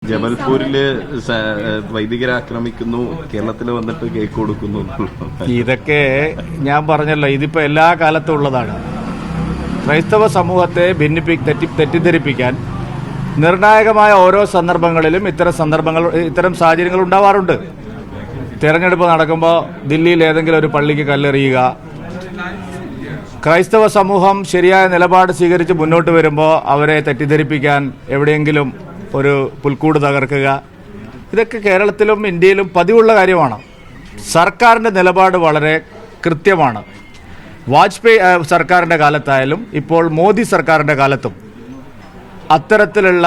ജബൽപൂരില് വൈദികരെ ആക്രമിക്കുന്നു, കേരളത്തിൽ വന്നിട്ട് കേക്ക് കൊടുക്കുന്നു. ഇതൊക്കെ ഞാൻ പറഞ്ഞല്ലോ, ഇതിപ്പോ എല്ലാ കാലത്തും ഉള്ളതാണ്. ക്രൈസ്തവ സമൂഹത്തെ തെറ്റിദ്ധരിപ്പിക്കാൻ നിർണായകമായ ഓരോ സന്ദർഭങ്ങളിലും ഇത്തരം സാഹചര്യങ്ങൾ ഉണ്ടാവാറുണ്ട്. തെരഞ്ഞെടുപ്പ് നടക്കുമ്പോൾ ദില്ലിയിൽ ഏതെങ്കിലും ഒരു പള്ളിക്ക് കല്ലെറിയുക, ക്രൈസ്തവ സമൂഹം ശരിയായ നിലപാട് സ്വീകരിച്ച് മുന്നോട്ട് വരുമ്പോൾ അവരെ തെറ്റിദ്ധരിപ്പിക്കാൻ എവിടെയെങ്കിലും ഒരു പുൽക്കൂട് തകർക്കുക, ഇതൊക്കെ കേരളത്തിലും ഇന്ത്യയിലും പതിവുള്ള കാര്യമാണ്. സർക്കാരിൻ്റെ നിലപാട് വളരെ കൃത്യമാണ്. വാജ്പേയി സർക്കാരിൻ്റെ കാലത്തായാലും ഇപ്പോൾ മോദി സർക്കാരിൻ്റെ കാലത്തും അത്തരത്തിലുള്ള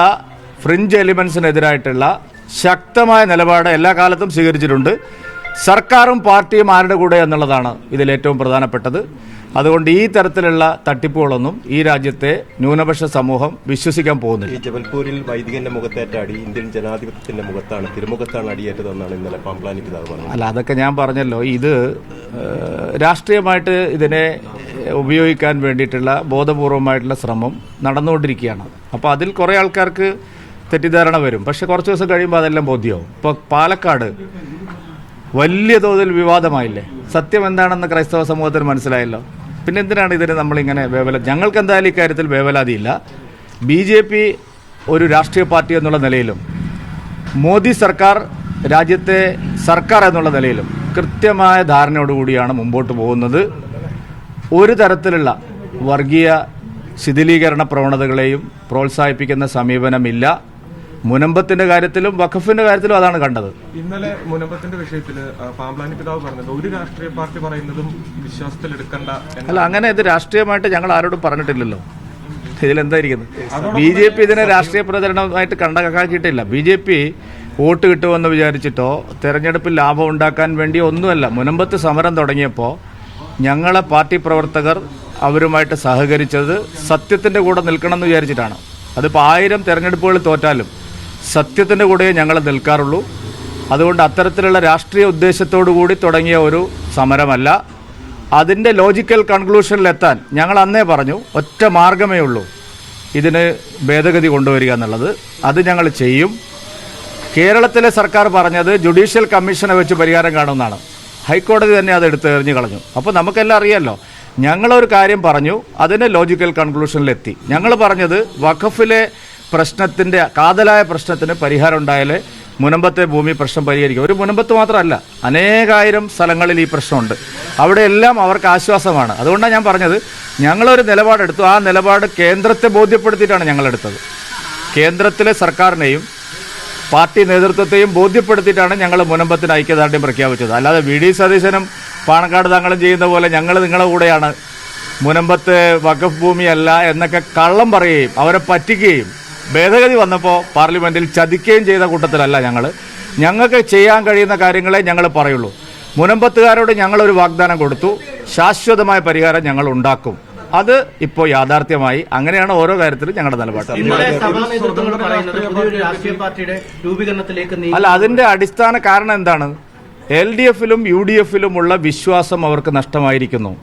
ഫ്രിഞ്ച് എലിമെൻസിനെതിരായിട്ടുള്ള ശക്തമായ നിലപാട് എല്ലാ കാലത്തും സ്വീകരിച്ചിട്ടുണ്ട്. സർക്കാരും പാർട്ടിയും ആരുടെ കൂടെ എന്നുള്ളതാണ് ഇതിലേറ്റവും പ്രധാനപ്പെട്ടത്. അതുകൊണ്ട് ഈ തരത്തിലുള്ള തട്ടിപ്പുകളൊന്നും ഈ രാജ്യത്തെ ന്യൂനപക്ഷ സമൂഹം വിശ്വസിക്കാൻ പോകുന്നില്ല. ഈ ജബൽപൂരിൽ വൈദികന്റെ മുഖത്തേറ്റ അടി ഇന്ത്യൻ ജനാധിപത്യത്തിന്റെ മുഖത്താണ്, തിരുമുഖത്താണ് അടിയേറ്റതെന്നാണ് ഇന്നലെ പാംപ്ലാനി പിതാവ് പറഞ്ഞത്. അല്ല, അതൊക്കെ ഞാൻ പറഞ്ഞല്ലോ, ഇത് രാഷ്ട്രീയമായിട്ട് ഇതിനെ ഉപയോഗിക്കാൻ വേണ്ടിയിട്ടുള്ള ബോധപൂർവമായിട്ടുള്ള ശ്രമം നടന്നുകൊണ്ടിരിക്കുകയാണ്. അപ്പോൾ അതിൽ കുറേ ആൾക്കാർക്ക് തെറ്റിദ്ധാരണ വരും. പക്ഷെ കുറച്ച് ദിവസം കഴിയുമ്പോൾ അതെല്ലാം ബോധ്യമാവും. ഇപ്പോൾ പാലക്കാട് വലിയ തോതിൽ വിവാദമായില്ലേ? സത്യം എന്താണെന്ന് ക്രൈസ്തവ സമൂഹത്തിന് മനസ്സിലായല്ലോ. പിന്നെ എന്തിനാണ് ഇതിന് നമ്മളിങ്ങനെ ഞങ്ങൾക്ക് എന്തായാലും ഇക്കാര്യത്തിൽ വേവലാതിയില്ല. BJP ഒരു രാഷ്ട്രീയ പാർട്ടി എന്നുള്ള നിലയിലും മോദി സർക്കാർ രാജ്യത്തെ സർക്കാർ എന്നുള്ള നിലയിലും കൃത്യമായ ധാരണയോടുകൂടിയാണ് മുമ്പോട്ട് പോകുന്നത്. ഒരു തരത്തിലുള്ള വർഗീയ ശിഥിലീകരണ പ്രവണതകളെയും പ്രോത്സാഹിപ്പിക്കുന്ന സമീപനമില്ല. മുനമ്പത്തിന്റെ കാര്യത്തിലും വഖഫിന്റെ കാര്യത്തിലും അതാണ് കണ്ടത്. ഇന്നലെ മുനമ്പത്തിന്റെ വിഷയത്തിൽ പാംപ്ലാനി പിതാവ് പറഞ്ഞത് ഒരു രാഷ്ട്രീയ പാർട്ടി പറയുന്നതും വിശ്വാസത്തിലെടുക്കണ്ട. അല്ല, അങ്ങനെ ഇത് രാഷ്ട്രീയമായിട്ട് ഞങ്ങൾ ആരോടും പറഞ്ഞിട്ടില്ലല്ലോ. ഇതിലെന്തായിരിക്കുന്നത്? BJP ഇതിനെ രാഷ്ട്രീയ പ്രചരണമായിട്ട് കണക്കാക്കിയിട്ടില്ല. BJP വോട്ട് കിട്ടുമെന്ന് വിചാരിച്ചിട്ടോ തെരഞ്ഞെടുപ്പിൽ ലാഭം ഉണ്ടാക്കാൻ വേണ്ടി ഒന്നുമല്ല. മുനമ്പത്ത് സമരം തുടങ്ങിയപ്പോൾ ഞങ്ങളെ പാർട്ടി പ്രവർത്തകർ അവരുമായിട്ട് സഹകരിച്ചത് സത്യത്തിന്റെ കൂടെ നിൽക്കണം എന്ന് വിചാരിച്ചിട്ടാണ്. അതിപ്പോൾ 1000 തെരഞ്ഞെടുപ്പുകൾ തോറ്റാലും സത്യത്തിൻ്റെ കൂടെ ഞങ്ങൾ നിൽക്കാറുള്ളൂ. അതുകൊണ്ട് അത്തരത്തിലുള്ള രാഷ്ട്രീയ ഉദ്ദേശത്തോടു കൂടി തുടങ്ങിയ ഒരു സമരമല്ല. അതിൻ്റെ ലോജിക്കൽ കൺക്ലൂഷനിലെത്താൻ ഞങ്ങൾ അന്നേ പറഞ്ഞു, ഒറ്റ മാർഗമേ ഉള്ളൂ, ഇതിന് ഭേദഗതി കൊണ്ടുവരിക എന്നുള്ളത്. അത് ഞങ്ങൾ ചെയ്യും. കേരളത്തിലെ സർക്കാർ പറഞ്ഞത് ജുഡീഷ്യൽ കമ്മീഷനെ വെച്ച് പരിഹാരം കാണുമെന്നാണ്. ഹൈക്കോടതി തന്നെ അത് എടുത്ത് എറിഞ്ഞു കളഞ്ഞു. അപ്പോൾ നമുക്കെല്ലാം അറിയാമല്ലോ, ഞങ്ങളൊരു കാര്യം പറഞ്ഞു, അതിന് ലോജിക്കൽ കൺക്ലൂഷനിലെത്തി. ഞങ്ങൾ പറഞ്ഞത് വഖഫിലെ പ്രശ്നത്തിൻ്റെ കാതലായ പ്രശ്നത്തിന് പരിഹാരം ഉണ്ടായാലേ മുനമ്പത്തെ ഭൂമി പ്രശ്നം പരിഹരിക്കും. ഒരു മുനമ്പത്ത് മാത്രമല്ല, അനേകായിരം സ്ഥലങ്ങളിൽ ഈ പ്രശ്നമുണ്ട്. അവിടെയെല്ലാം അവർക്ക് ആശ്വാസമാണ്. അതുകൊണ്ടാണ് ഞാൻ പറഞ്ഞത്, ഞങ്ങളൊരു നിലപാടെടുത്തു. ആ നിലപാട് കേന്ദ്രത്തെ ബോധ്യപ്പെടുത്തിയിട്ടാണ് ഞങ്ങളെടുത്തത്. കേന്ദ്രത്തിലെ സർക്കാരിനെയും പാർട്ടി നേതൃത്വത്തെയും ബോധ്യപ്പെടുത്തിയിട്ടാണ് ഞങ്ങൾ മുനമ്പത്തിന് ഐക്യദാർഢ്യം പ്രഖ്യാപിച്ചത്. അല്ലാതെ VD സതീശനും പാണക്കാട് തങ്ങളും ചെയ്യുന്ന പോലെ ഞങ്ങൾ നിങ്ങളുടെ കൂടെയാണ്, മുനമ്പത്ത് വഖഫ് ഭൂമിയല്ല എന്നൊക്കെ കള്ളം പറയുകയും അവരെ പറ്റിക്കുകയും ഭേദഗതി വന്നപ്പോൾ പാർലമെൻറ്റിൽ ചതിക്കുകയും ചെയ്ത കൂട്ടത്തിലല്ല ഞങ്ങൾ. ഞങ്ങൾക്ക് ചെയ്യാൻ കഴിയുന്ന കാര്യങ്ങളെ ഞങ്ങൾ പറയുള്ളൂ. മുനമ്പത്തുകാരോട് ഞങ്ങളൊരു വാഗ്ദാനം കൊടുത്തു, ശാശ്വതമായ പരിഹാരം ഞങ്ങൾ ഉണ്ടാക്കും. അത് ഇപ്പോൾ യാഥാർത്ഥ്യമായി. അങ്ങനെയാണ് ഓരോ കാര്യത്തിലും ഞങ്ങളുടെ നിലപാട്. അല്ല, അതിന്റെ അടിസ്ഥാന കാരണം എന്താണ്? LDFിലും UDFിലുമുള്ള വിശ്വാസം അവർക്ക് നഷ്ടമായിരിക്കുന്നു.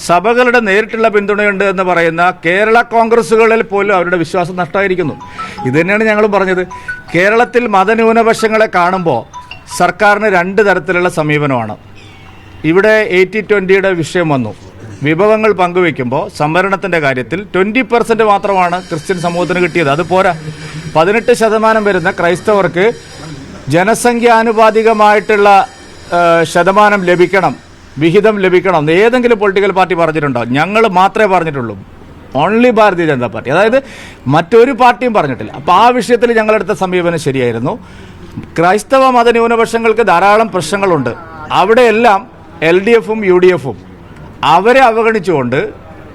സഭകളുടെ നേരിട്ടുള്ള പിന്തുണയുണ്ട് എന്ന് പറയുന്ന കേരള കോൺഗ്രസുകളിൽ പോലും അവരുടെ വിശ്വാസം നഷ്ടമായിരിക്കുന്നു. ഇത് തന്നെയാണ് ഞങ്ങളും പറഞ്ഞത്. കേരളത്തിൽ മതന്യൂനപക്ഷങ്ങളെ കാണുമ്പോൾ സർക്കാരിന് 2 തരത്തിലുള്ള സമീപനമാണ്. ഇവിടെ 80-20യുടെ വിഷയം വന്നു. വിഭവങ്ങൾ പങ്കുവെക്കുമ്പോൾ സംവരണത്തിൻ്റെ കാര്യത്തിൽ 20% മാത്രമാണ് ക്രിസ്ത്യൻ സമൂഹത്തിന് കിട്ടിയത്. അത് പോരാ. 18% വരുന്ന ക്രൈസ്തവർക്ക് ജനസംഖ്യാനുപാതികമായിട്ടുള്ള ശതമാനം ലഭിക്കണം, വിഹിതം ലഭിക്കണം എന്ന് ഏതെങ്കിലും പൊളിറ്റിക്കൽ പാർട്ടി പറഞ്ഞിട്ടുണ്ടോ? ഞങ്ങൾ മാത്രമേ പറഞ്ഞിട്ടുള്ളൂ. ഓൺലി ഭാരതീയ ജനതാ പാർട്ടി, അതായത് മറ്റൊരു പാർട്ടിയും പറഞ്ഞിട്ടില്ല. അപ്പോൾ ആ വിഷയത്തിൽ ഞങ്ങളെടുത്ത സമീപനം ശരിയായിരുന്നു. ക്രൈസ്തവ മതന്യൂനപക്ഷങ്ങൾക്ക് ധാരാളം പ്രശ്നങ്ങളുണ്ട്. അവിടെയെല്ലാം LDFും UDFും അവരെ അവഗണിച്ചുകൊണ്ട്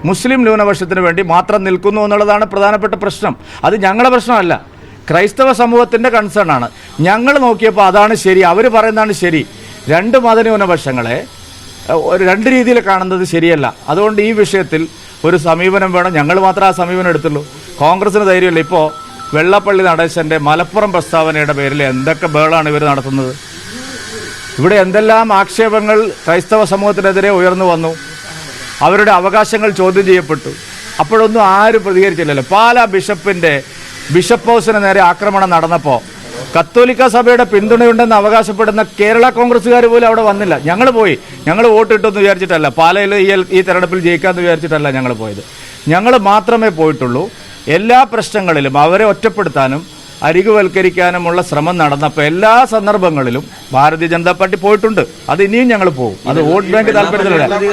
മുസ്ലിം ന്യൂനപക്ഷത്തിന് വേണ്ടി മാത്രം നിൽക്കുന്നു എന്നുള്ളതാണ് പ്രധാനപ്പെട്ട പ്രശ്നം. അത് ഞങ്ങളുടെ പ്രശ്നമല്ല, ക്രൈസ്തവ സമൂഹത്തിൻ്റെ കൺസേൺ ആണ്. ഞങ്ങൾ നോക്കിയപ്പോൾ അതാണ് ശരി, അവർ പറയുന്നതാണ് ശരി. 2 മതന്യൂനപക്ഷങ്ങളെ 2 രീതിയിൽ കാണുന്നത് ശരിയല്ല. അതുകൊണ്ട് ഈ വിഷയത്തിൽ ഒരു സമീപനം വേണം. ഞങ്ങൾ മാത്രമേ ആ സമീപനം എടുത്തുള്ളൂ. കോൺഗ്രസിന് ധൈര്യമില്ല. ഇപ്പോൾ വെള്ളപ്പള്ളി നടേശൻ്റെ മലപ്പുറം പ്രസ്താവനയുടെ പേരിൽ എന്തൊക്കെ ബഹളമാണ് ഇവർ നടത്തുന്നത്. ഇവിടെ എന്തെല്ലാം ആക്ഷേപങ്ങൾ ക്രൈസ്തവ സമൂഹത്തിനെതിരെ ഉയർന്നു വന്നു. അവരുടെ അവകാശങ്ങൾ ചോദ്യം ചെയ്യപ്പെട്ടു. അപ്പോഴൊന്നും ആരും പ്രതികരിച്ചില്ലല്ലോ. പാലാ ബിഷപ്പ് ഹൗസിന് നേരെ ആക്രമണം നടന്നപ്പോൾ കത്തോലിക്ക സഭയുടെ പിന്തുണയുണ്ടെന്ന് അവകാശപ്പെടുന്ന കേരള കോൺഗ്രസ്സുകാർ പോലും അവിടെ വന്നില്ല. ഞങ്ങൾ പോയി, ഞങ്ങൾ വോട്ട് കിട്ടുമെന്ന് വിചാരിച്ചിട്ടല്ല, പാലയിൽ ഈ തെരഞ്ഞെടുപ്പിൽ ജയിക്കാമെന്ന് വിചാരിച്ചിട്ടല്ല ഞങ്ങൾ പോയത്. ഞങ്ങൾ മാത്രമേ പോയിട്ടുള്ളൂ. എല്ലാ പ്രശ്നങ്ങളിലും അവരെ ഒറ്റപ്പെടുത്താനും അരികുവൽക്കരിക്കാനുമുള്ള ശ്രമം നടന്നപ്പോൾ എല്ലാ സന്ദർഭങ്ങളിലും ഭാരതീയ ജനതാ പാർട്ടി പോയിട്ടുണ്ട്. അത് ഇനിയും ഞങ്ങൾ പോകും. അത് വോട്ട് ബാങ്ക് താല്പര്യത്തിലല്ല.